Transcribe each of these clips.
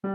Hi,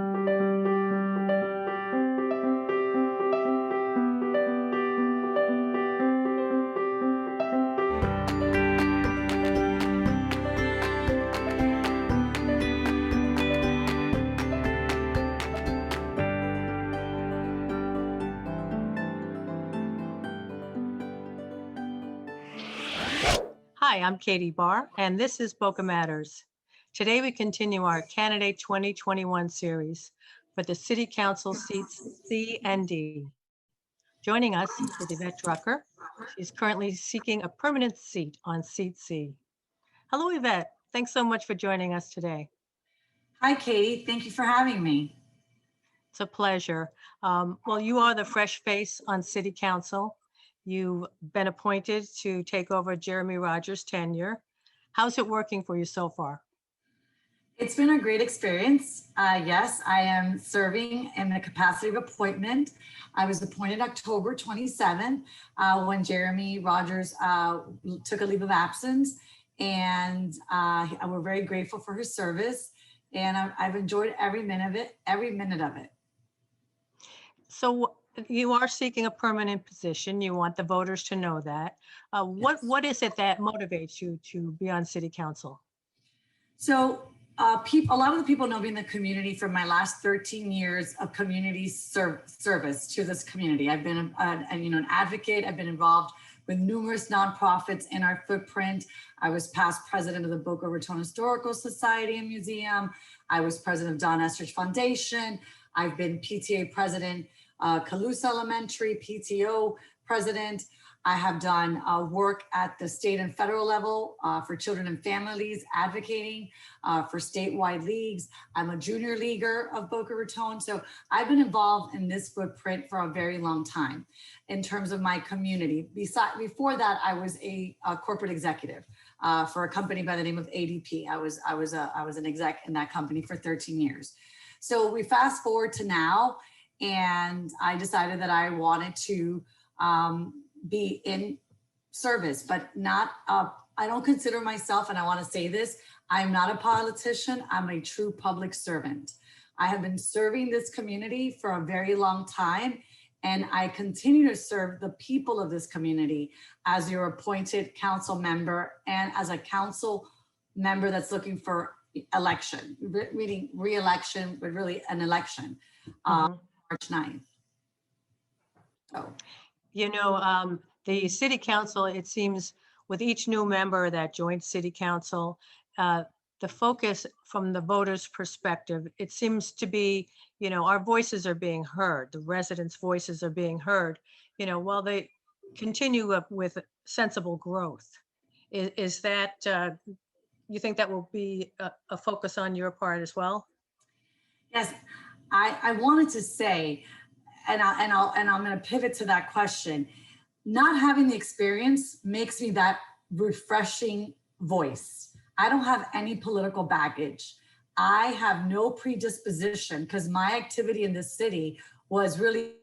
I'm Katie Barr, and this is Boca Matters. Today we continue our Candidate 2021 series for the City Council seats C and D. Joining us is Yvette Drucker. She's currently seeking a permanent seat on seat C. Hello, Yvette. Thanks so much for joining us today. Hi, Katie. Thank you for having me. It's a pleasure. Well, you are the fresh face on City Council. You've been appointed to take over Jeremy Rogers' tenure. How's it working for you so far? It's been a great experience. Yes, I am serving in the capacity of appointment. I was appointed October 27 when Jeremy Rogers took a leave of absence, and we're very grateful for his service. And I've enjoyed every minute of it. So you are seeking a permanent position. You want the voters to know that. Yes. What is it that motivates you to be on City Council? So a lot of the people know me in the community from my last 13 years of community service to this community. I've been an advocate. I've been involved with numerous nonprofits in our footprint. I was past president of the Boca Raton Historical Society and Museum. I was president of Don Estridge Foundation. I've been PTA president, Calusa Elementary, PTO president. I have done work at the state and federal level for children and families, advocating for statewide leagues. I'm a junior leaguer of Boca Raton. So I've been involved in this footprint for a very long time in terms of my community. Before that, I was a corporate executive for a company by the name of ADP. I was an exec in that company for 13 years. So we fast forward to now, and I decided that I wanted to be in service, but not, I don't consider myself, and I want to say this, I'm not a politician, I'm a true public servant. I have been serving this community for a very long time, and I continue to serve the people of this community as your appointed council member and as a council member that's looking for election, meaning re-election, but really an election, March 9th. So. You know, the City Council, it seems with each new member that joins City Council, the focus from the voters' perspective, it seems to be, you know, our voices are being heard, the residents' voices are being heard, you know, while they continue up with sensible growth. Is that, you think that will be a focus on your part as well? Yes, I wanted to say, and I'm going to pivot to that question. Not having the experience makes me that refreshing voice. I don't have any political baggage. I have no predisposition because my activity in this city was really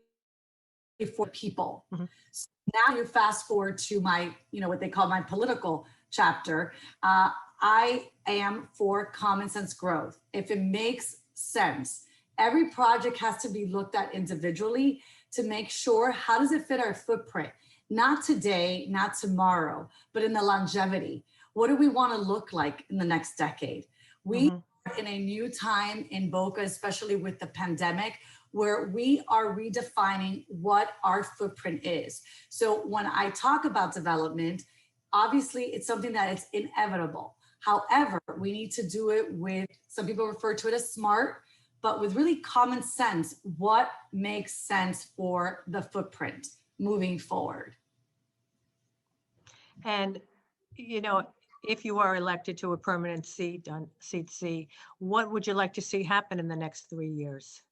for people. So now you fast forward to my, you know, what they call my political chapter. I am for common sense growth. If it makes sense, every project has to be looked at individually to make sure how does it fit our footprint? Not today, not tomorrow, but in the longevity. What do we want to look like in the next decade? We are in a new time in Boca, especially with the pandemic, where we are redefining what our footprint is. So when I talk about development, obviously it's something that is inevitable. However, we need to do it with, some people refer to it as smart, but with really common sense, what makes sense for the footprint moving forward. And, you know, if you are elected to a permanent seat on seat C, what would you like to see happen in the next 3 years?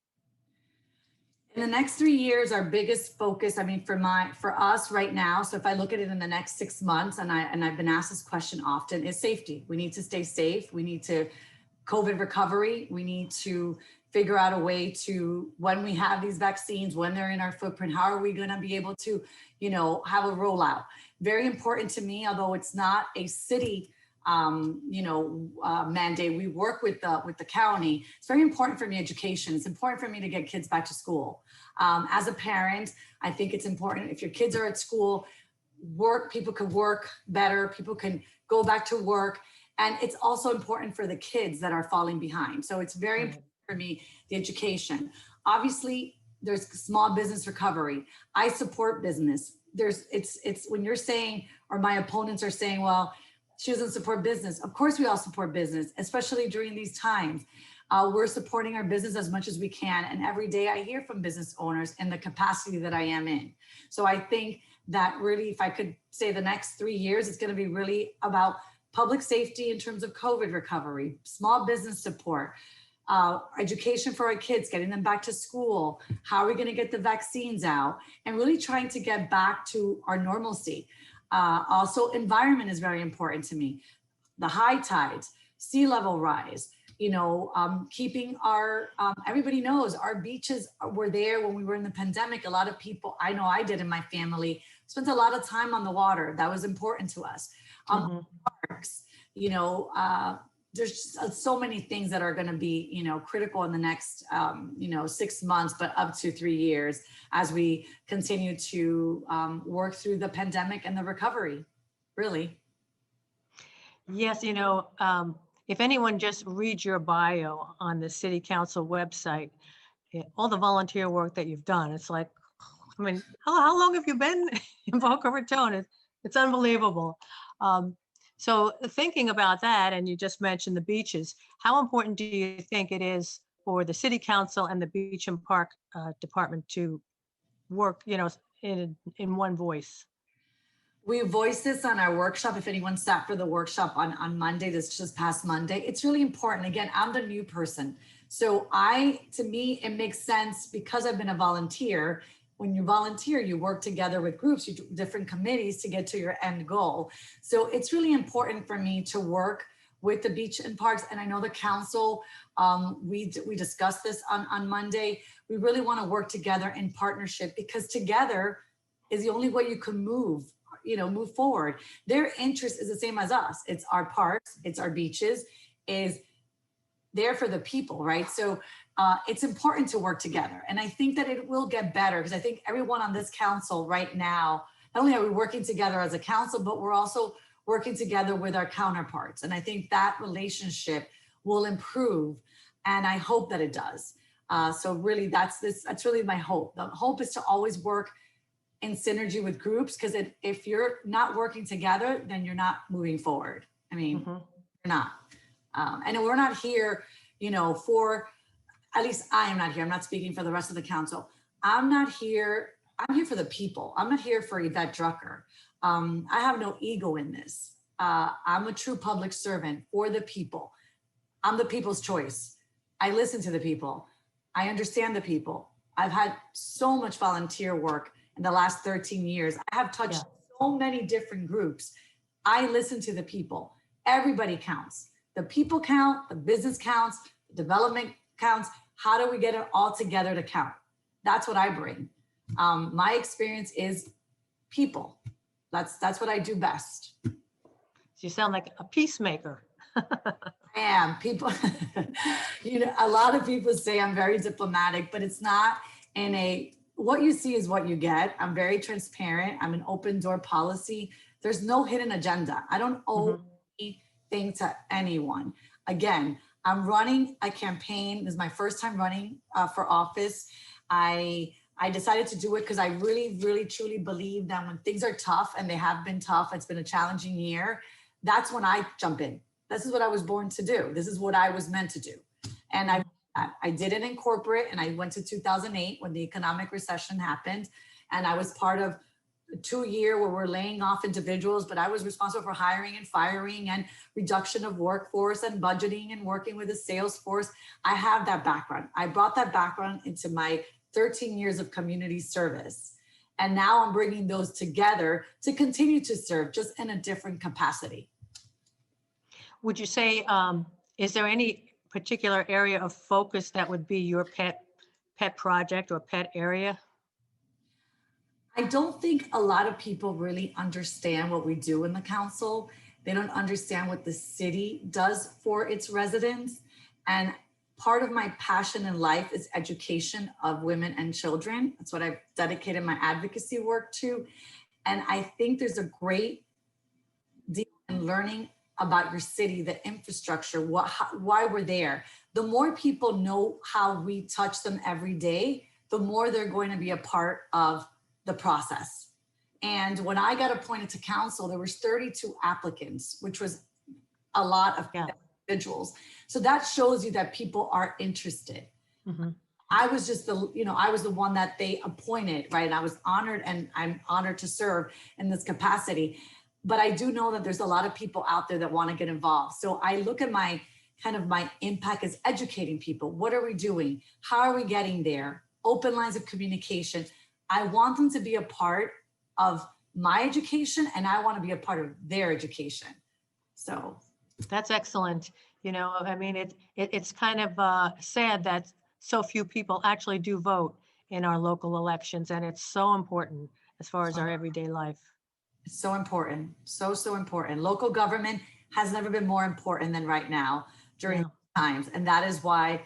In the next 3 years, our biggest focus, I mean, for us right now, so if I look at it in the next 6 months, and I've been asked this question often, is safety. We need to stay safe. We need to COVID recovery. We need to figure out a way to, when we have these vaccines, when they're in our footprint, how are we going to be able to, you know, have a rollout? Very important to me, although it's not a city mandate. We work with the county. It's very important for me, education. It's important for me to get kids back to school. As a parent, I think it's important if your kids are at school, people can work better, people can go back to work. And it's also important for the kids that are falling behind. So it's very important for me, the education. Obviously, there's small business recovery. I support business. It's when you're saying, or my opponents are saying, well, she doesn't support business. Of course, we all support business, especially during these times. We're supporting our business as much as we can. And every day I hear from business owners in the capacity that I am in. So I think that really, if I could say the next 3 years, it's going to be really about public safety in terms of COVID recovery, small business support, education for our kids, getting them back to school. How are we going to get the vaccines out? And really trying to get back to our normalcy. Also, environment is very important to me. The high tides, sea level rise, keeping our, everybody knows our beaches were there when we were in the pandemic. A lot of people, I know I did in my family, spent a lot of time on the water. That was important to us. Parks, there's just so many things that are going to be, critical in the next, 6 months, but up to 3 years as we continue to work through the pandemic and the recovery, really. Yes, if anyone just reads your bio on the city council website, all the volunteer work that you've done, it's like, I mean, how long have you been in Boca Raton? It's unbelievable. So thinking about that, and you just mentioned the beaches, how important do you think it is for the city council and the beach and park department to work, in one voice? We voiced this on our workshop. If anyone sat for the workshop on Monday, this just past Monday, it's really important. Again, I'm the new person. So to me, it makes sense because I've been a volunteer. When you volunteer, you work together with groups, you do different committees to get to your end goal. So it's really important for me to work with the beach and parks. And I know the council, we discussed this on Monday. We really want to work together in partnership because together is the only way you can move forward. Their interest is the same as us. It's our parks, it's our beaches, is there for the people, right? So it's important to work together. And I think that it will get better because I think everyone on this council right now, not only are we working together as a council, but we're also working together with our counterparts. And I think that relationship will improve. And I hope that it does. So really that's really my hope. The hope is to always work in synergy with groups, because if you're not working together, then you're not moving forward. I mean, you're not. And we're not here, at least I am not here. I'm not speaking for the rest of the council. I'm here for the people. I'm not here for Yvette Drucker. I have no ego in this. I'm a true public servant for the people. I'm the people's choice. I listen to the people. I understand the people. I've had so much volunteer work in the last 13 years. I have touched so many different groups. I listen to the people. Everybody counts. The people count, the business counts, the development counts. How do we get it all together to count? That's what I bring. My experience is people. That's what I do best. You sound like a peacemaker. I am. People, a lot of people say I'm very diplomatic, but it's not what you see is what you get. I'm very transparent. I'm an open door policy. There's no hidden agenda. I don't owe anything to anyone. Again, I'm running a campaign. This is my first time running for office. I decided to do it because I really, really, truly believe that when things are tough, and they have been tough, it's been a challenging year, that's when I jump in. This is what I was born to do. This is what I was meant to do. And I did it in corporate, and I went to 2008 when the economic recession happened. And I was part of a 2-year where we're laying off individuals, but I was responsible for hiring and firing and reduction of workforce and budgeting and working with the sales force. I have that background. I brought that background into my 13 years of community service. And now I'm bringing those together to continue to serve, just in a different capacity. Would you say, is there any particular area of focus that would be your pet project or pet area? I don't think a lot of people really understand what we do in the council. They don't understand what the city does for its residents. And part of my passion in life is education of women and children. That's what I've dedicated my advocacy work to. And I think there's a great deal in learning about your city, the infrastructure, why we're there. The more people know how we touch them every day, the more they're going to be a part of the process. And when I got appointed to council, there was 32 applicants, which was a lot of individuals. So that shows you that people are interested. Mhm. I was just I was the one that they appointed, right? And I was honored, and I'm honored to serve in this capacity. But I do know that there's a lot of people out there that want to get involved. So I look at my impact as educating people. What are we doing? How are we getting there? Open lines of communication. I want them to be a part of my education, and I want to be a part of their education. So That's excellent. I mean, it's kind of sad that so few people actually do vote in our local elections, and it's so important as far as our everyday life. it's so important. So important. Local government has never been more important than right now during times. And that is why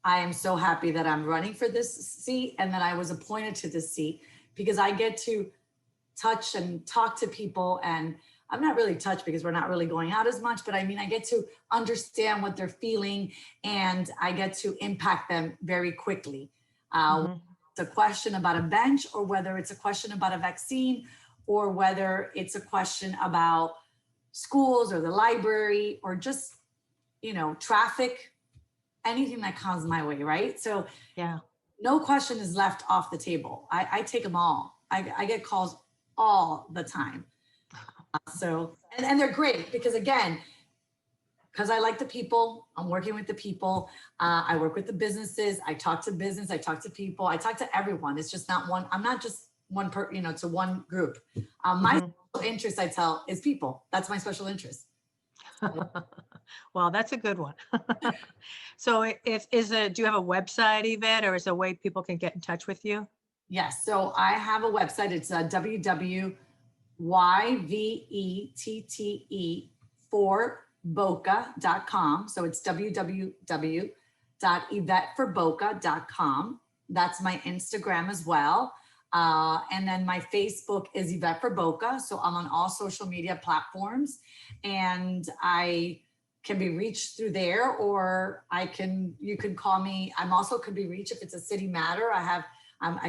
I am so happy that I'm running for this seat and that I was appointed to this seat, because I get to touch and talk to people. And I'm not really touched because we're not really going out as much, but I mean, I get to understand what they're feeling, and I get to impact them very quickly. It's a question about a bench, or whether it's a question about a vaccine, or whether it's a question about schools or the library, or just, traffic, anything that comes my way, right? So no question is left off the table. I take them all. I get calls all the time. So, and they're great because, again, because I like the people, I'm working with the people. I work with the businesses. I talk to business. I talk to people. I talk to everyone. It's just not one. I'm not just one to one group. My special interest, I tell, is people. That's my special interest. Well, that's a good one. So do you have a website, Yvette, or is there a way people can get in touch with you? Yes. So I have a website. It's www.yvette4boca.com. So it's www.yvetteforboca.com. That's my Instagram as well. And then my Facebook is Yvette for Boca. So I'm on all social media platforms, and I can be reached through there, or you can call me. I'm also could be reached if it's a city matter. I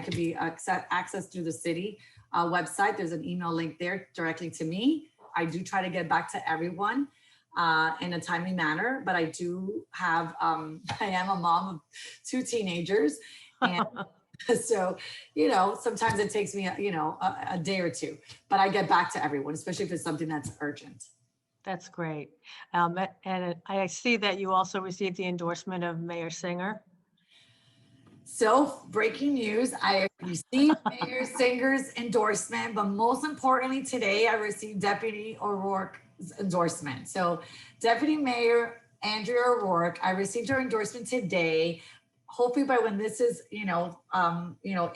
could be accessed through the city website. There's an email link there directly to me. I do try to get back to everyone in a timely manner, but I do have, I am a mom of 2 teenagers. And so, sometimes it takes me, a day or 2, but I get back to everyone, especially if it's something that's urgent. That's great. And I see that you also received the endorsement of Mayor Singer. So, breaking news, I received Mayor Singer's endorsement, but most importantly today, I received Deputy O'Rourke's endorsement. So, Deputy Mayor Andrea O'Rourke, I received her endorsement today. Hopefully by when this is,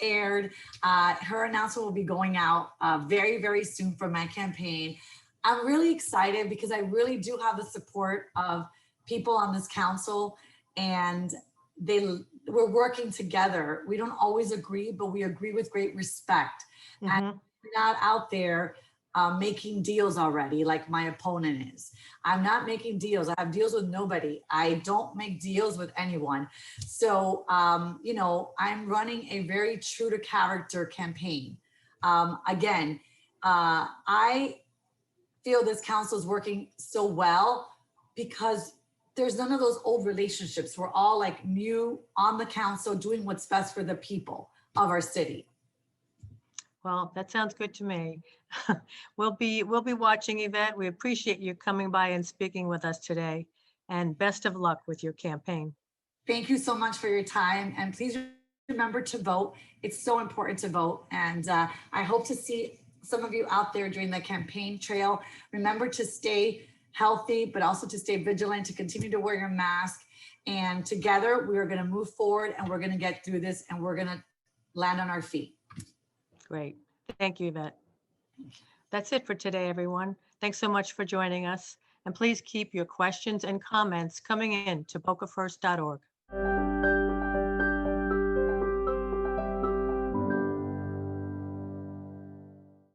aired, her announcement will be going out very, very soon for my campaign. I'm really excited because I really do have the support of people on this council, and we're working together. We don't always agree, but we agree with great respect. And we're not out there making deals already like my opponent is. I'm not making deals. I have deals with nobody. I don't make deals with anyone. So, I'm running a very true to character campaign. Again, I feel this council is working so well because there's none of those old relationships. We're all like new on the council doing what's best for the people of our city. Well, that sounds good to me. We'll be watching, Yvette. We appreciate you coming by and speaking with us today, and best of luck with your campaign. Thank you so much for your time, and please remember to vote. It's so important to vote, and I hope to see some of you out there during the campaign trail. Remember to stay healthy, but also to stay vigilant, to continue to wear your mask, and together we are going to move forward, and we're going to get through this, and we're going to land on our feet. Great. Thank you, Yvette. That's it for today, everyone. Thanks so much for joining us. And please keep your questions and comments coming in to bocafirst.org.